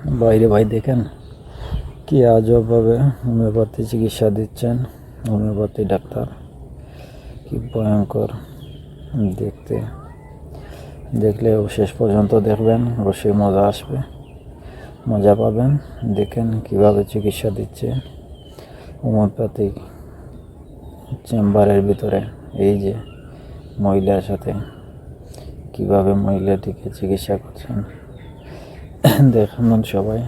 বাইরে ভাই দেখেন কি আজবভাবে হোমিওপ্যাথি চিকিৎসা দিচ্ছেন হোমিওপ্যাথি ডাক্তার। কি ভয়ঙ্কর দেখতে, দেখলে শেষ পর্যন্ত দেখবেন, অবশ্যই মজা পাবেন। দেখেন কিভাবে চিকিৎসা দিচ্ছে হোমিওপ্যাথিক চেম্বারের ভিতরে। এই যে মহিলার সাথে কিভাবে মহিলাটিকে চিকিৎসা করছেন দেখুন সবাই।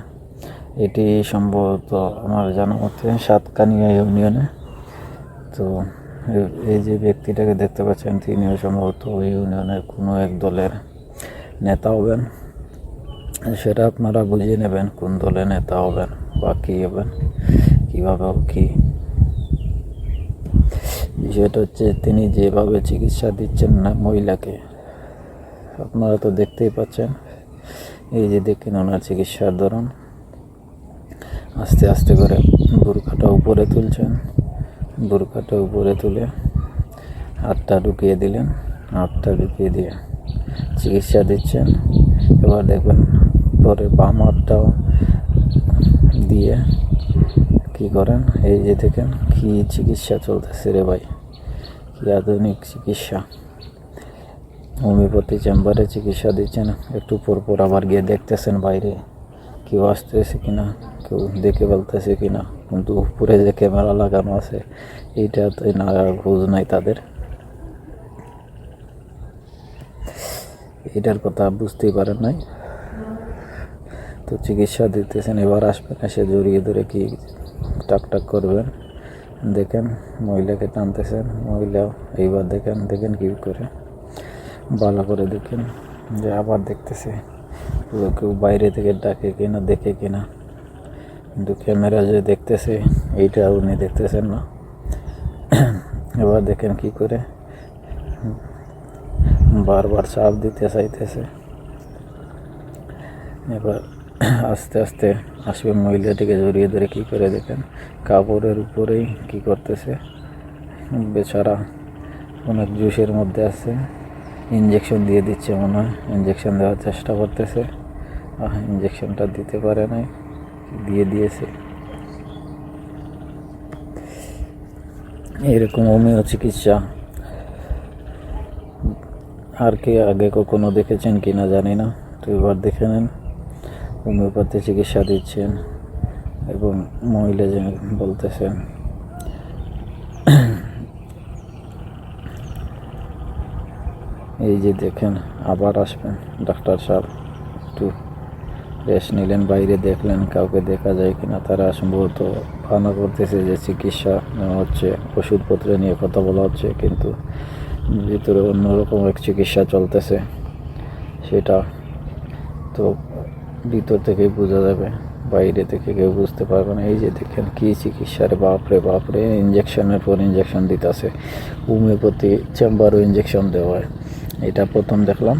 এটি সম্ভবত আমার জানা মতে সাতকানিয়া ইউনিয়নে। তো এই যে ব্যক্তিটাকে দেখতে পাচ্ছেন, তিনিও সম্ভবত ওই ইউনিয়নের কোনো এক দলের নেতা হবেন। সেটা আপনারা বুঝিয়ে নেবেন কোন দলের নেতা হবেন বা কী হবেন, কীভাবে কী। বিষয়টা হচ্ছে তিনি যেভাবে চিকিৎসা দিচ্ছেন না মহিলাকে, আপনারা তো দেখতেই পাচ্ছেন। এই যে দেখেন ওনার চিকিৎসার ধরন, আস্তে আস্তে করে বুরকাটা উপরে তুলছেন, বুরকাটা উপরে তুলে হাতটা ঢুকিয়ে দিলেন, হাতটা ঢুকিয়ে দিয়ে চিকিৎসা দিচ্ছেন। এবার দেখবেন পরে বাম হাতটাও দিয়ে কি করেন। এই যে দেখেন কি চিকিৎসা চলতেছে রে ভাই, কি আধুনিক চিকিৎসা। হোমিওপ্যাথি চেম্বারে চিকিৎসা দিচ্ছেন, একটু পরপর আবার গিয়ে দেখতেছেন বাইরে কেউ আসতেছে কিনা, কেউ দেখে ফেলতেছে কিনা। কিন্তু উপরে যে ক্যামেরা লাগানো আছে এইটা তো না, খোঁজ নাই তাদের, এটার কথা বুঝতেই পারেন নাই। তো চিকিৎসা দিতেছেন, এবার আসবেন, এসে জড়িয়ে ধরে কি টাক করবেন। দেখেন মহিলাকে টানতেছেন, মহিলা এইবার দেখেন কি করে, ভালো করে দেখেন যে আবার দেখতেছে কেউ বাইরে থেকে ডাকে কিনা, দেখে কিনা। কিন্তু ক্যামেরা যে দেখতেছে এইটা উনি দেখতেছেন না। এবার দেখেন কি করে বারবার চাপ দিতে চাইতেছে। এবার আস্তে আস্তে আসবে, মহিলাটিকে জড়িয়ে ধরে কি করে দেখেন কাপড়ের উপরেই কি করতেছে। বেচারা অনেক জুসের মধ্যে আছে, ইঞ্জেকশন দিয়ে দিচ্ছে মনে হয়, ইঞ্জেকশন দেওয়ার চেষ্টা করতেছে। ইঞ্জেকশনটা দিতে পারে নাই, দিয়ে দিয়েছে। এরকম হোমিও চিকিৎসা আর কে আগে কখনো দেখেছেন কি না জানি না। তো এবার দেখে নেন, হোমিওপ্যাথি চিকিৎসা দিচ্ছেন এবং মহিলা যে বলতেছেন এই যে দেখেন আবার আসবেন ডাক্তার সাহেব, একটু রেস্ট নিলেন, বাইরে দেখলেন কাউকে দেখা যায় কিনা। তারা সম্ভবত বাহানা করতেছে যে চিকিৎসা নেওয়া হচ্ছে, ওষুধপত্র নিয়ে কথা বলা হচ্ছে, কিন্তু ভিতরে অন্যরকম এক চিকিৎসা চলতেছে। সেটা তো ভিতর থেকেই বোঝা যাবে, বাইরে থেকে কেউ বুঝতে পারবে না। এই যে দেখেন কি চিকিৎসা রে, বাপরে ইঞ্জেকশনের পর ইঞ্জেকশন দিতেছে। হোমিওপ্যাথি চেম্বারও ইঞ্জেকশন দেওয়া হয়, এটা প্রথম দেখলাম।